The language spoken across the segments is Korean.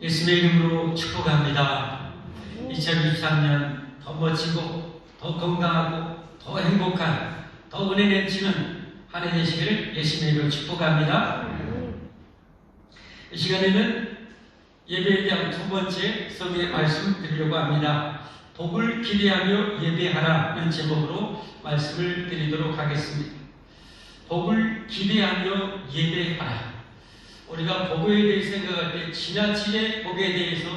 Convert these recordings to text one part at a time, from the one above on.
예수님의 이름으로 축복합니다. 2023년 더 멋지고 더 건강하고 더 행복한 더 은혜 넘치는 한 해 되시기를 예수님의 이름으로 축복합니다. 이 시간에는 예배에 대한 두 번째 성경의 말씀 드리려고 합니다. 복을 기대하며 예배하라는 제목으로 말씀을 드리도록 하겠습니다. 복을 기대하며 예배하라. 우리가 복에 대해 생각할 때 지나치게 복에 대해서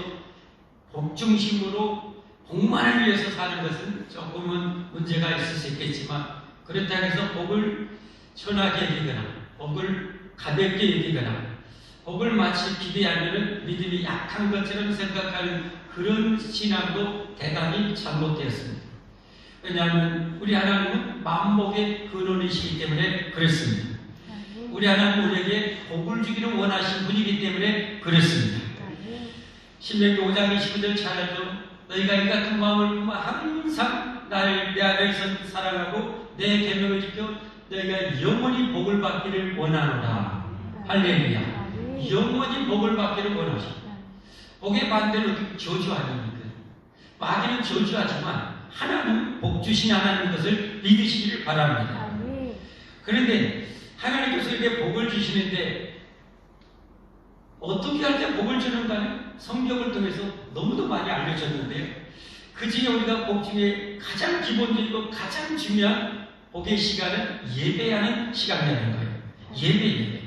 복 중심으로 복만을 위해서 사는 것은 조금은 문제가 있을 수 있겠지만, 그렇다고 해서 복을 천하게 여기거나 복을 가볍게 여기거나 복을 마치 기대하면 믿음이 약한 것처럼 생각하는 그런 신앙도 대단히 잘못되었습니다. 왜냐하면 우리 하나님은 만복의 근원이시기 때문에 그렇습니다. 우리 하나님 우리에게 복을 주기를 원하신 분이기 때문에 그렇습니다. 신명기 5장 29절 잘 알죠? 너희가 이 같은 마음을 품어 항상 나를 내 안에서 사랑하고 내 계명을 지켜 너희가 영원히 복을 받기를 원하노라. 할렐루야. 영원히 복을 받기를 원하시오. 복의 반대로 저주 아닙니까? 마귀는 저주하지만 하나님은 복 주신 하나님 것을 믿으시기를 바랍니다. 그런데 하나님께서 이렇게 복을 주시는데 어떻게 할 때 복을 주는가는 성경을 통해서 너무도 많이 알려졌는데요. 그 중에 우리가 복 중에 가장 기본적이고 가장 중요한 복의 시간은 예배하는 시간이라는 거예요. 예배.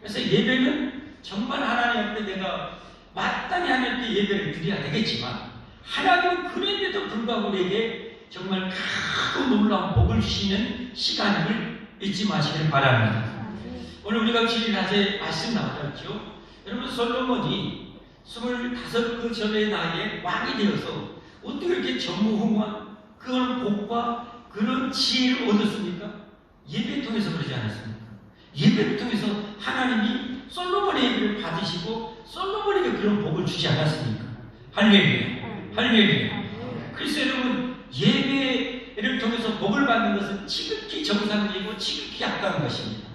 그래서 예배는 정말 하나님 앞에 내가 마땅히 하나님께 예배를 드려야 되겠지만, 하나님은 그런데도 불구하고 우리에게 정말 크고 놀라운 복을 주시는 시간임을 잊지 마시길 바랍니다. 오늘 우리가 주일 낮에 말씀 나왔죠. 여러분, 솔로몬이 25그 전의 나이에 왕이 되어서 어떻게 이렇게 전무후무한 그런 복과 그런 지혜를 얻었습니까? 예배를 통해서 그러지 않았습니까? 예배를 통해서 하나님이 솔로몬의 예배를 받으시고 솔로몬에게 그런 복을 주지 않았습니까? 할렐루야. 할렐루야. 그래서 여러분, 예배를 통해서 복을 받는 것은 지극히 정상적이고 지극히 아까운 것입니다.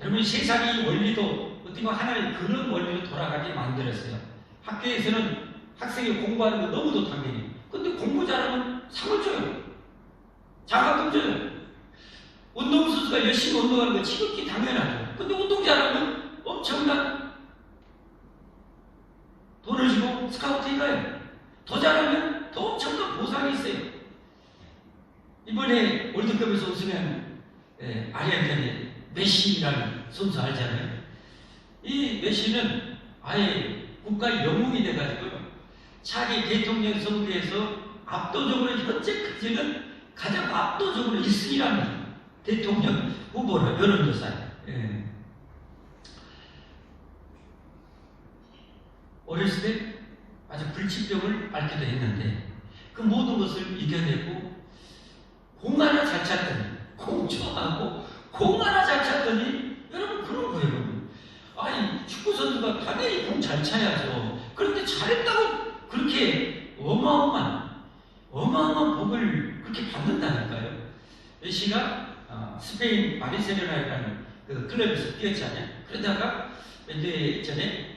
여러분, 세상이 원리도 어떻게 보면 하나님 그런 원리로 돌아가게 만들었어요. 학교에서는 학생이 공부하는 거 너무도 당연히. 근데 공부 잘하면 상을 줘요. 장학금 줘요. 운동선수가 열심히 운동하는 거 지극히 당연하죠. 근데 운동 잘하면 엄청난 돈을 주고 스카우트에 가요. 더 잘하면 더 엄청난 보상이 있어요. 이번에 월드컵에서 우승한 아르헨티나의 메시라는 선수 알잖아요. 이 메시는 아예 국가의 영웅이 돼가지고 자기 대통령 선거에서 압도적으로 현재까지는 가장 압도적으로 1승이랍니다. 대통령 후보로 여론조사에. 어렸을 때 아주 불치병을 앓기도 했는데 그 모든 것을 이겨내고 공 하나 잘 찼더니, 공 좋아하고 공 하나 잘 찼더니, 여러분 그런 거예요. 여러분. 아니, 축구 선수가 당연히 공 잘 차야죠. 그런데 잘했다고 그렇게 어마어마한 복을 그렇게 받는다니까요. 메시가 스페인 바르셀로나라는 그 클럽에서 뛰었잖아요. 그러다가 몇 년 전에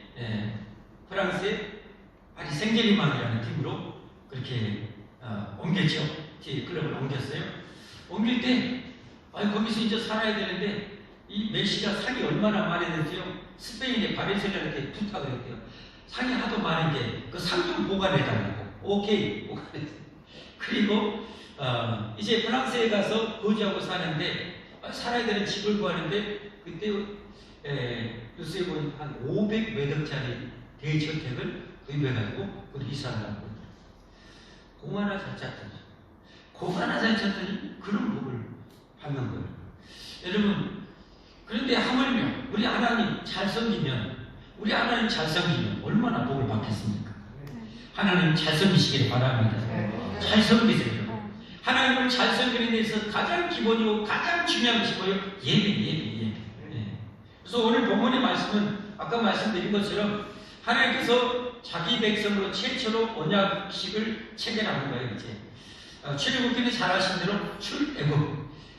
프랑스의 파리 생제르맹이라는 팀으로 그렇게 옮겼죠. 클럽을 옮겼어요. 옮길 때 거기서 이제 살아야 되는데 이 메시가 상이 얼마나 많았는지요. 스페인의 바르셀로나한테 부탁을 했대요. 상이 하도 많은데 그 상 좀 보관해달라고. 오케이, 보관했어요. 그리고 이제 프랑스에 가서 거주하고 사는데 살아야 되는 집을 구하는데 그때 요새 보니 한 500매덕짜리 대저택을 구입해가지고 거기 이사하려고 그러더라고요. 공 하나 잘 찼더니, 공 하나 잘 찼더니 그런 복을 받는 거예요. 여러분, 그런데 하물며 우리 하나님 잘 섬기면, 우리 하나님 잘 섬기면 얼마나 복을 받겠습니까? 하나님 잘 섬기시길 바랍니다. 잘 섬기세요. 하나님을 잘 섬기는 데서 가장 기본이고 가장 중요한 것이 뭐예요? 예배. 그래서 오늘 본문의 말씀은 아까 말씀드린 것처럼 하나님께서 자기 백성으로 최초로 언약식을 체결하는 거예요. 이제 출애굽기는 잘 아신 대로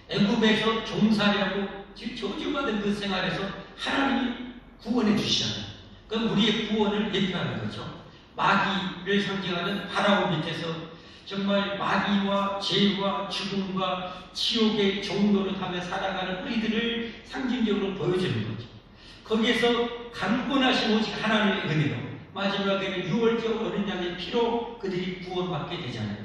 애굽에서 종살이하고 저주받은 그 생활에서 하나님이 구원해 주시잖아요. 그건 우리의 구원을 예표하는 거죠. 마귀를 상징하는 파라오 밑에서 정말 마귀와 죄와 죽음과 지옥의 종로를 타며 살아가는 우리들을 상징적으로 보여주는 거죠. 거기에서 강권하신 오직 하나님의 은혜로 마지막에는 유월절 어린 양의 피로 그들이 구원받게 되잖아요.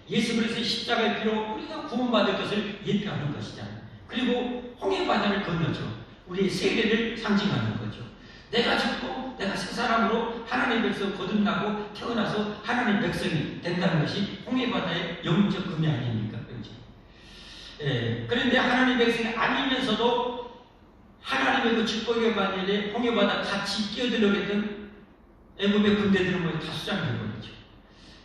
예수 그리스도의 십자가의 피로 우리가 구원받을 것을 예표하는 것이잖아요. 그리고 홍해바다를 건너죠. 우리의 세례를 상징하는 거죠. 내가 죽고 내가 새 사람으로 하나님의 백성 거듭나고 태어나서 하나님의 백성이 된다는 것이 홍해바다의 영적 의미 아닙니까? 그렇죠? 예, 그런데 하나님의 백성이 아니면서도 하나님의 그 축복의 반열에 홍해바다 같이 끼어들려고 했던 애굽의 군대들은 모두 다 수장되어버리죠.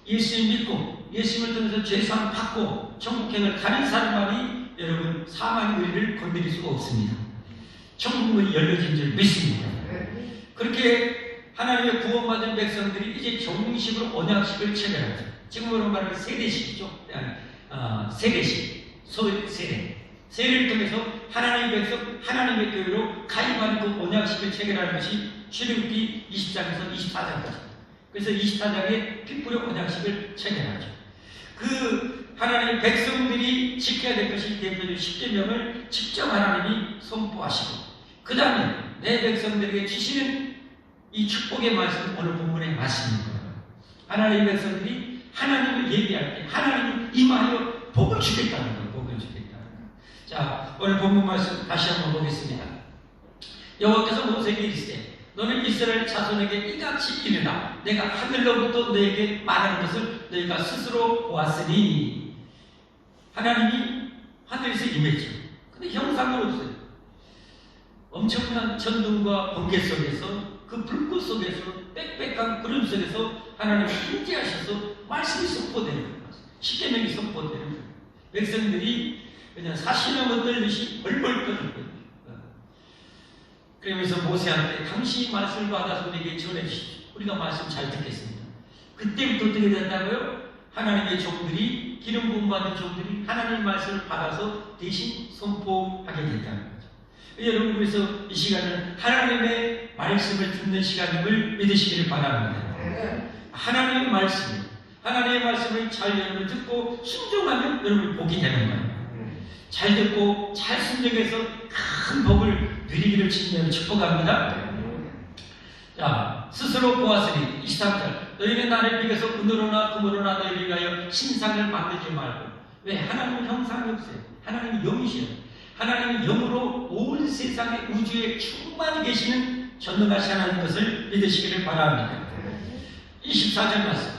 예수님 믿고 예수님을 통해서 죄사함 받고 천국행을 가는 사람만이 여러분 사망의 의리를 건드릴 수가 없습니다. 천국문이 열려진 줄 믿습니다. 그렇게 하나님의 구원받은 백성들이 이제 정식으로 언약식을 체결하죠. 지금으로 말하면 세례식이죠. 세례식, 세례. 세례를 통해서 하나님의 백성, 하나님의 교회로 가입하는 그 언약식을 체결하는 것이 출애굽기 20장에서 24장까지. 그래서 24장에 피 뿌려 언약식을 체결하죠. 그 하나님의 백성들이 지켜야 될 것이 대표적인 10계명을 직접 하나님이 선포하시고 그 다음에 내 백성들에게 주시는 이 축복의 말씀, 오늘 본문의 말씀인 거예요. 하나님의 백성들이 하나님을 예비할 때 하나님을 임하여 복을 주겠다는 거예요. 복을 주겠다는 거예요. 자, 오늘 본문 말씀 다시 한번 보겠습니다. 여호와께서 모세에게 이르시되 너는 이스라엘 자손에게 이같이 이르라. 내가 하늘로부터 너에게 말하는 것을 너희가 스스로 보았으니. 하나님이 하늘에서 임했죠. 근데 형상은 없어요. 엄청난 천둥과 번개 속에서 그 불꽃 속에서 빽빽한 구름 속에서 하나님이 임재하셔서 말씀이 선포되는 거예요. 십계명이 선포되는 거예요. 백성들이 그냥 사시나무 떨듯이 벌벌 떠는 거예요. 그러면서 모세한테 당신이 말씀을 받아서 우리에게 전해주십시오. 우리가 말씀 잘 듣겠습니다. 그때부터 어떻게 된다고요? 하나님의 종들이 기름 부음 받은 종들이 하나님의 말씀을 받아서 대신 선포하게 된다는 거죠. 여러분 그래서 이 시간은 하나님의 말씀을 듣는 시간임을 믿으시기를 바랍니다. 하나님의 말씀을 잘 여러분 듣고 순종하면 여러분이 복이 되는 거예요. 잘 듣고 잘 순종해서 큰 복을 누리기를 주님으로 축복합니다. 자, 스스로 보았으니 23절 너희는 나를 비교해서 은으로나 금으로나 너희를 위하여 신상을 만들지 말고. 왜? 하나님은 형상이 없어요. 하나님은 영이시요. 하나님은 영으로 온 세상의 우주에 충만히 계시는 전능하신 하나님 것을 믿으시기를 바랍니다. 24절 말씀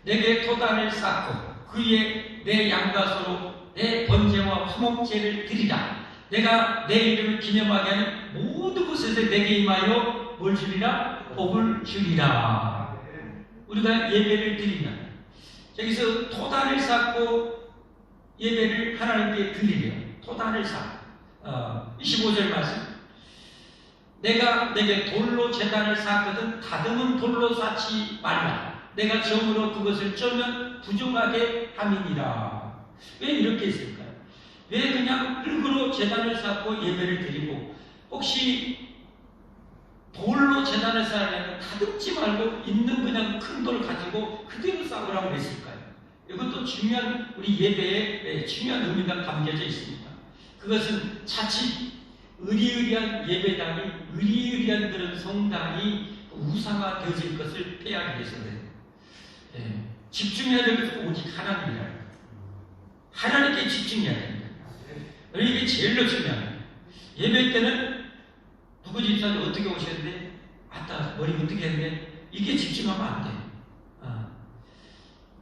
내게 토단을 쌓고 그 위에 내 양가소로 내 번제와 화목제를 드리라. 내가 내 이름을 기념하게 하는 모든 곳에서 내게 임하여 뭘 주리라? 복을 주리라. 우리가 예배를 드리면 여기서 토단을 쌓고 예배를 하나님께 드리려. 토단을 쌓고 25절 말씀 내가 내게 돌로 제단을 쌓거든 다듬은 돌로 쌓지 말라. 내가 정으로 그것을 쩌면 부정하게 함이니라. 왜 이렇게 했을까요? 왜 그냥 흙으로 제단을 쌓고 예배를 드리고 혹시 돌로 제단을 쌓으려면 다듬지 말고 있는 그냥 큰 돌 가지고 그대로 쌓으라고 했을까요? 이것도 중요한 우리 예배에 중요한 의미가 담겨져 있습니다. 그것은 자칫 의리의리한 예배당이 의리의리한 그런 성당이 우상화되어질 것을 피하기 위해서 그래요. 집중해야 될 것은 오직 하나님이라는 거예요. 하나님께 집중해야 됩니다. 이게 제일로 중요합니다. 예배 때는 누구 집사님 어떻게 오셨는데 아따 머리 어떻게 했는데 이게 집중하면 안 돼요.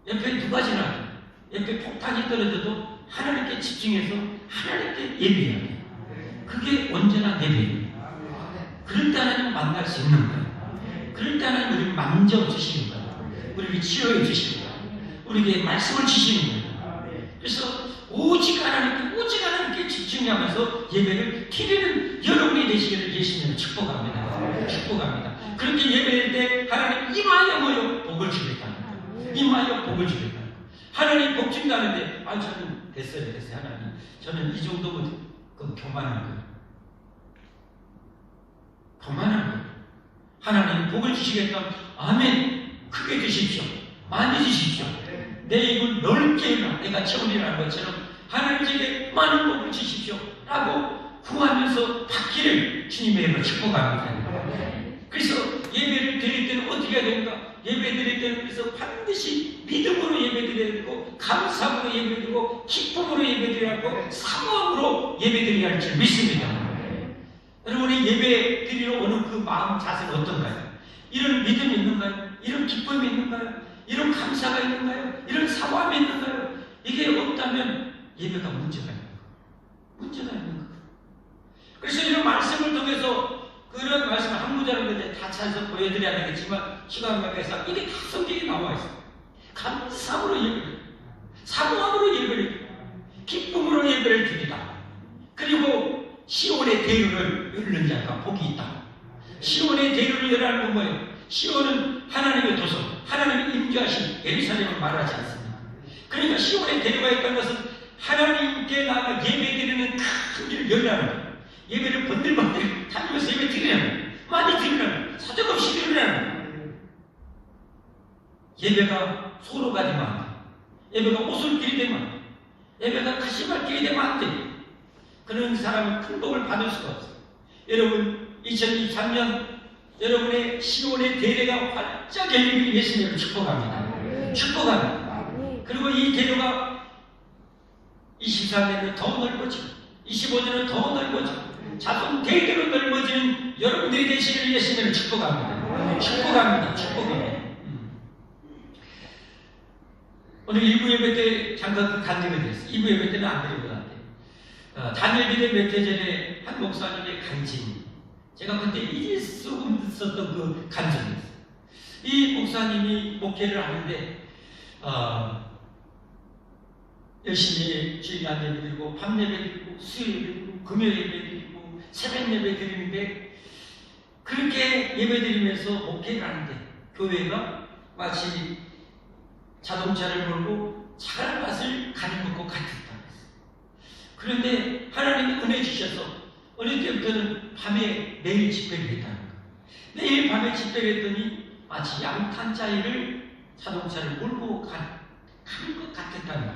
옆에 누가 지나가요. 옆에 폭탄이 떨어져도 하나님께 집중해서 하나님께 예배해야 돼요. 그게 온전한 예배입니다. 그럴 때 하나님 만날 수 있는 거예요. 그럴 때 하나님 우리를 만져주시는 거예요. 우리를 치료해 주시는 거예요. 우리에게 말씀을 주시는 거예요. 그래서 오직 하나님께 집중하면서 예배를 드리는 여러분이 되시기를 예수님을 축복합니다. 축복합니다. 그렇게 예배할 때 하나님 임하여 모여 복을 주겠다는 거예요. 임하여 복을 주겠다는 거예요. 하나님 복 준다는데 저는 됐어요 하나님. 저는 이 정도면 교만한 거예요. 교만한 거예요. 하나님 복을 주시겠다. 아멘. 크게 드십시오. 많이 드십시오. 내 입을 넓게 해라. 내가 채우리라는 것처럼 하나님에게 많은 복을 주십시오. 라고 구하면서 받기를 주님의 이름으로 축복합니다. 그래서 예배를 드릴 때는 어떻게 해야 됩니까? 예배 드릴 때는 그래서 반드시 믿음으로 예배 드려야 되고, 감사함으로 예배 드리고, 기쁨으로 예배 드려야 하고, 사모함으로 예배 드려야 할 줄 믿습니다. 여러분이 예배 드리러 오는 그 마음 자세가 어떤가요? 이런 믿음이 있는가요? 이런 기쁨이 있는가요? 이런 감사가 있는가요? 이런 사모함이 있는가요? 이게 없다면 예배가 문제가 있는 거예요. 문제가 있는 거예요. 그래서 이런 말씀을 통해서 그런 말씀을 한 구절을 다 찾아서 보여드려야 되겠지만 시간 관계에서 이게 다 성경에 나와 있어요. 감사함으로 예배를, 사모함으로 예배를, 기쁨으로 예배를 드리라. 그리고 시온의 대로를 열는 자가 복이 있다. 시온의 대로를 열라는 건 뭐예요? 시온은 하나님의 도서, 하나님의 임재하신 예루살렘을 말하지 않습니다. 그러니까 시온의 대로가 있다는 것은 하나님께 나가 예배드리는 큰 길을 열라는 거예요. 예배를 번들번들 다니면서 예배 드리라는, 많이 드리라는, 사정없이 드리라는. 예배가 소로 가지면 안 돼. 예배가 오솔길이 되면 안 돼. 예배가 가시밭길이 되면 안 돼. 그런 사람은 큰 복을 받을 수가 없어요. 여러분 2023년 여러분의 시온의 대례가 활짝 열리길 예수님을 축복합니다. 축복합니다. 그리고 이 대로가 24년은 더 넓어지고 25년은 더 넓어지고 자동 대대로 넓어지는 여러분들이 되시기를 예수님을 축복합니다. 축복합니다. 축복합니다. 오늘 1부 예배 때 잠깐 그 간증이 됐어요. 2부 예배 때는 안 드린 것 같아요. 다니엘기대 몇 해 전에 한 목사님의 간증, 제가 그때 잊을 수 없었던 그 간증이었어요. 이 목사님이 목회를 하는데 열심히 주일 날 예배 드리고 밤 예배 드리고 수요일 예배 드리고 금요일 예배 드리고 새벽 예배 드리는데, 그렇게 예배 드리면서 목회를 하는데 교회가 마치 자동차를 몰고 자갈밭을 가는 것과 같았다. 그런데 하나님이 은혜 주셔서 어느 때부터는 밤에 매일 집회를 했다는 거예요. 매일 밤에 집회를 했더니 마치 양탄자위를 자동차를 몰고 가는 것 같았다는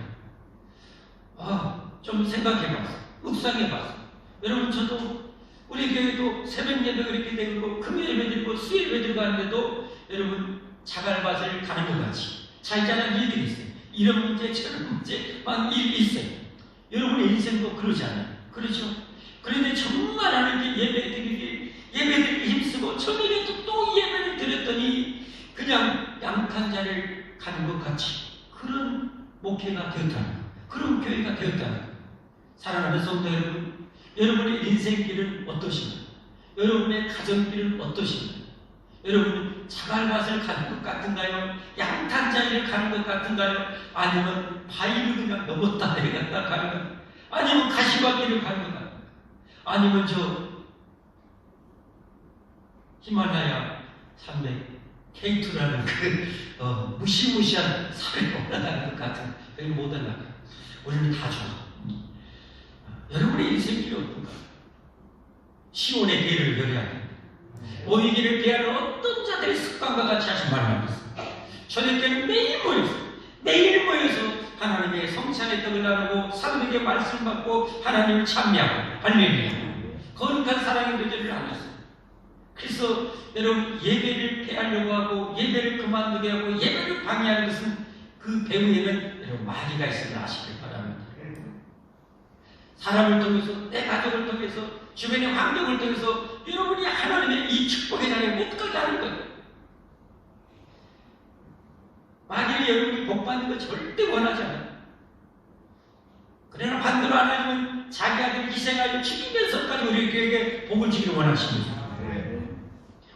거예요. 좀 생각해봤어. 묵상해봤어. 여러분, 저도 우리 교회도 새벽 예배 그렇게 되고 금요일 예배 드리고 수요일 예배 드리고 하는데도 여러분 자갈밭을 가는 것 같이 자잘한 일들이 있어요. 이런 문제 저런 문제 막 일이 있어요. 여러분의 인생도 그러지 않아요? 그렇죠? 그런데 정말 하나님께 예배드리기 힘쓰고 저녁에도 또 예배를 드렸더니 그냥 양탄자를 가는 것 같이 그런 목회가 되었다는 거예요. 그런 교회가 되었다는 거예요. 사랑하는 성도 여러분, 여러분의 인생길은 어떠신가요? 여러분의 가정길은 어떠신가요? 여러분 자갈밭을 가는 것 같은가요? 양탄자리를 가는 것 같은가요? 아니면 바위를 그냥 넘었다 내려갔다 가는 것, 아니면 가시밭길을 가는 것 같은가요? 아니면 저 히말라야 산맥 K2라는 그 무시무시한 산에 올라가는 것 같은, 여기 못 올라가요. 우리는 다 좋아. 여러분의 인생길이 어떤가? 시온의 길을 열어야 합니다. 모이기를 피하는 어떤 자들의 습관과 같이 하신 말을 있습니다. 저녁 때는 매일 모여서 하나님의 성찬의 떡을 나누고 사도에게 말씀 받고 하나님을 찬미하고 할렐루야. 거룩한 사랑의 교제를 하셨어요. 그래서 여러분 예배를 폐하려고 하고 예배를 그만두게 하고 예배를 방해하는 것은 그 배후에는 여러분 마귀가 있음을 아시길 바랍니다. 사람을 통해서, 내 가족을 통해서, 주변의 환경을 통해서 여러분이 하나님의 이 축복의 자리에 못 가게 하는 거예요. 마귀는 여러분이 복 받는 거 절대 원하지 않아요. 그러나 반대로 하나님은 자기 아들 희생하여 죽이면서까지 우리 교회에게 복을 주기를 원하십니다.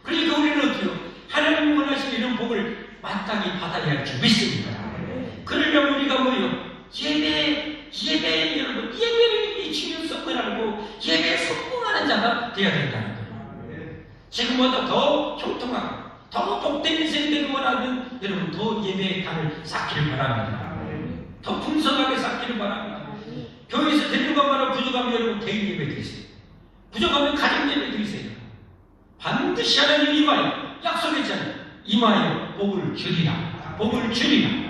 그러니까 우리는 어때요? 하나님 원하시는 이런 복을 마땅히 받아야 할 줄 믿습니다. 그러려면 우리가 뭐예요? 여러분, 예배를 이 주님 성공하고 예배에 성공하는 자가 되어야 된다는 거예요. 지금보다 더 형통하고 더 복된 인생 되기 원하면 여러분 더 예배의 강을 쌓기를 바랍니다. 더 풍성하게 쌓기를 바랍니다. 교회에서 드리는 것만으로 부족하면 여러분 개인 예배 드리세요. 부족하면 가정 예배 드리세요. 반드시 하나님이 임하여 약속했잖아요. 임하여 복을 주리라. 복을 주리라.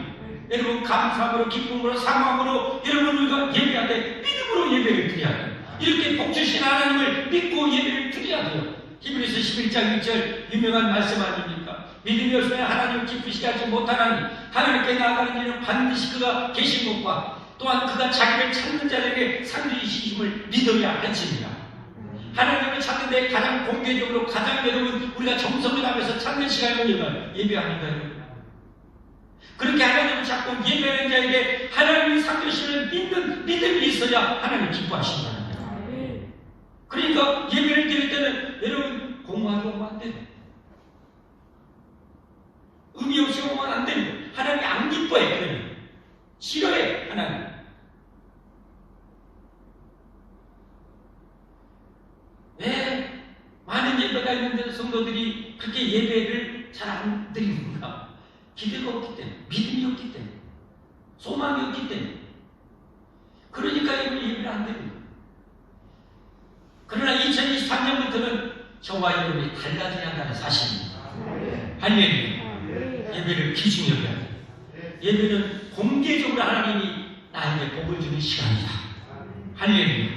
여러분 감사함으로 기쁨으로 사모함으로 여러분 우리가 예배할 때 믿음으로 예배를 드려야 돼요. 이렇게 복 주신 하나님을 믿고 예배를 드려야 돼요. 히브리서 11장 1절 유명한 말씀 아닙니까? 믿음이 없으면 하나님을 기쁘시게 하지 못하나니 하나님께 나아가는 일은 반드시 그가 계신 것과 또한 그가 자기를 찾는 자에게 상주 주심을 믿어야 할지니라. 하나님을 찾는 데 가장 공개적으로 가장 여러분 우리가 정성을 다하면서 찾는 시간이 예배합니다. 그렇게 하나님을 찾고 예배하는 자에게 하나님의 상주심을 믿는 믿음이 있어야 하나님을 기뻐하신다는 거예요. 그러니까 예배를 드릴 때는 여러분 공허하게 오면 안 돼요. 의미 없이 오면 안 돼요. 하나님이 안 기뻐해. 그러면 싫어해. 하나님. 왜 많은 예배가 있는데 성도들이 그렇게 예배를 잘 안 드리는가? 기대가 없기 때문에, 믿음이 없기 때문에, 소망이 없기 때문에. 그러니까 예배를 안 드립니다. 그러나 2023년부터는 저와 여러분이 달라져야 한다는 사실입니다. 할렐루야. 예배를 귀중히 여겨야 돼요. 예배는 공개적으로 하나님이 나에게 복을 주는 시간이다. 할렐루야.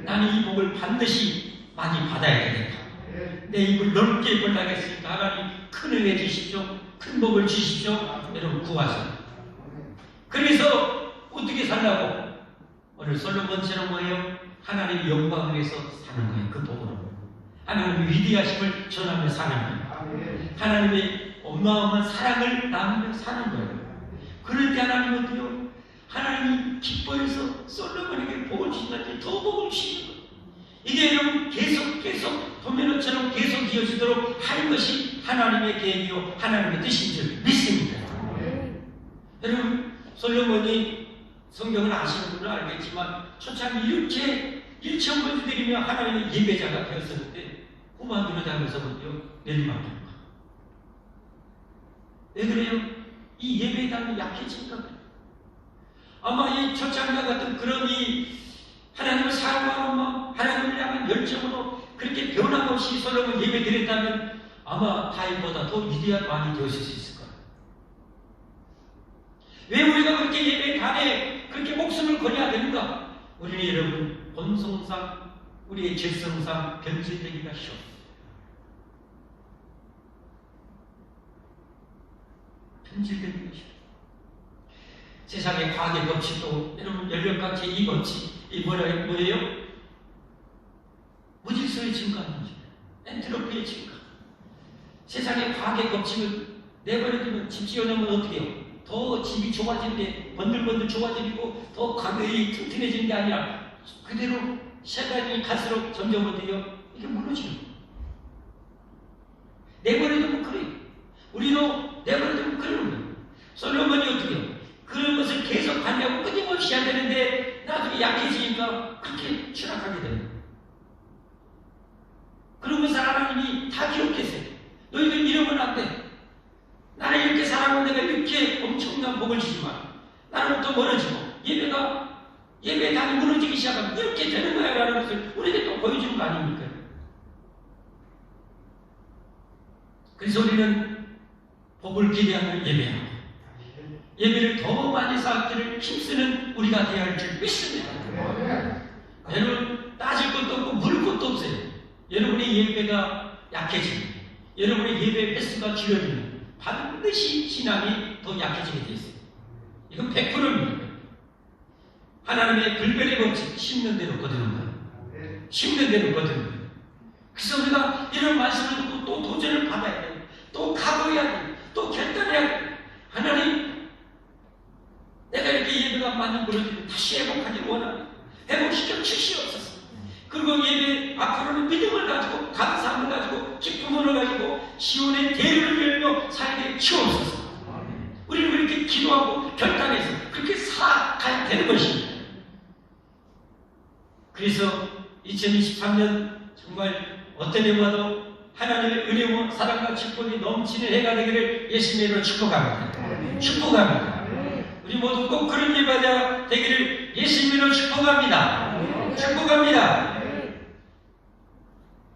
나는 이 복을 반드시 많이 받아야 되겠다. 내 입을 넓게 벌라겠으니까 하나님 큰 은혜 주십시오. 큰 복을 주십시오. 여러분 구하세요. 그래서 어떻게 살라고? 오늘 솔로몬처럼 뭐예요? 하나님의 영광을 위해서 사는 거예요. 그 복으로. 하나님의 위대하심을 전하며 사는 거예요. 하나님의 어마어마한 사랑을 나누며 사는 거예요. 그럴 때 하나님은 어때요? 하나님이 기뻐해서 솔로몬에게 복을 주시는데 더 복을 주시는 거예요. 이게 여러분 계속 도면처럼 계속 이어지도록 하는 것이 하나님의 계획이요 하나님의 뜻인 줄 믿습니다. 여러분 솔로몬이 성경을 아시는 분은 알겠지만 초창 이렇게 일천번주들이며 하나님의 예배자가 되었었는데 후반으로 다면서부터 내리막입니다. 왜 그래요? 이 예배에 대한 약해진가 봐요. 아마 이 초창과 같은 그런 이 하나님을 사랑하는 마음, 하나님을 향한 열정으로 그렇게 변함없이 솔로몬 예배 드렸다면 아마 다윗보다 더 위대한 왕이 되었을 수 있을 거예요. 왜 우리가 그렇게 예배 단에 그렇게 목숨을 걸어야 되는가? 우리는 여러분 본성상 우리의 죄성상 변질되기가 쉬워요. 변질되기가 쉬워요. 세상의 과학의 법칙도 여러분 연력각 제2법칙 이 뭐예요? 무질서의 증가 아니죠. 엔트로피의 증가. 세상의 과학의 법칙을 내버려두면 집 지어놓으면 어떻게 해요? 더 집이 좋아지는데 번들번들 좋아지고 더 가격이 튼튼해지는 게 아니라 그대로 시간이 갈수록 점점 어때요? 이게 무너지는 거예요. 내버려두면 그래요. 우리도 내버려두면 그러는 거예요. 솔로몬이 어떻게 해요? 그런 것을 계속 하려고 끊임없이 해야 되는데 나중에 약해지니까 그렇게 추락하게 됩니다. 그러면서 하나님이 다 기억했어요. 너희들 이러면 안 돼. 나는 이렇게 살아가면 내가 이렇게 엄청난 복을 주지만 나는 또 멀어지고 예배에 당이 무너지기 시작하면 이렇게 되는 거야 라는 것을 우리에게 또 보여주는 거 아닙니까? 그래서 우리는 복을 기대하며 예배하고 예배를 더 많이 쌓기를 힘쓰는 우리가 되어야 할 줄 믿습니다. 여러분 따질 것도 없고 물을 것도 없어요. 여러분의 예배가 약해지면 여러분의 예배 횟수가 줄어들면 반드시 신앙이 더 약해지게 되어 있어요. 이건 100%입니다. 하나님의 불변의 법칙 심는 대로 거두는 거예요. 심는 대로 거두는 거예요. 그래서 우리가 이런 말씀을 듣고 또 도전을 받아야 돼요. 또 각오해야 돼요. 또 결단해야 돼요. 하나님 내가 이렇게 예배가 많이 무너지면 다시 회복하기를 원합니다. 회복시켜 주시옵소서. 그리고 예배 앞으로는 믿음을 가지고 감사함을 가지고 기쁨을 가지고 시온의 대를 열며 살게 주옵소서. 우리는 그렇게 기도하고 결단해서 그렇게 살아가야 되는 것입니다. 그래서 2023년 정말 어떤 해마도 하나님의 은혜와 사랑과 축복이 넘치는 해가 되기를 예수님의 이름으로 축복합니다. 축복합니다. 우리 모두 꼭 그런 예배자 되기를 예수님으로 축복합니다. 축복합니다.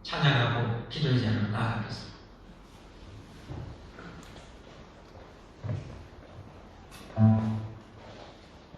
찬양하고 기도의 자리로 나아가겠습니다.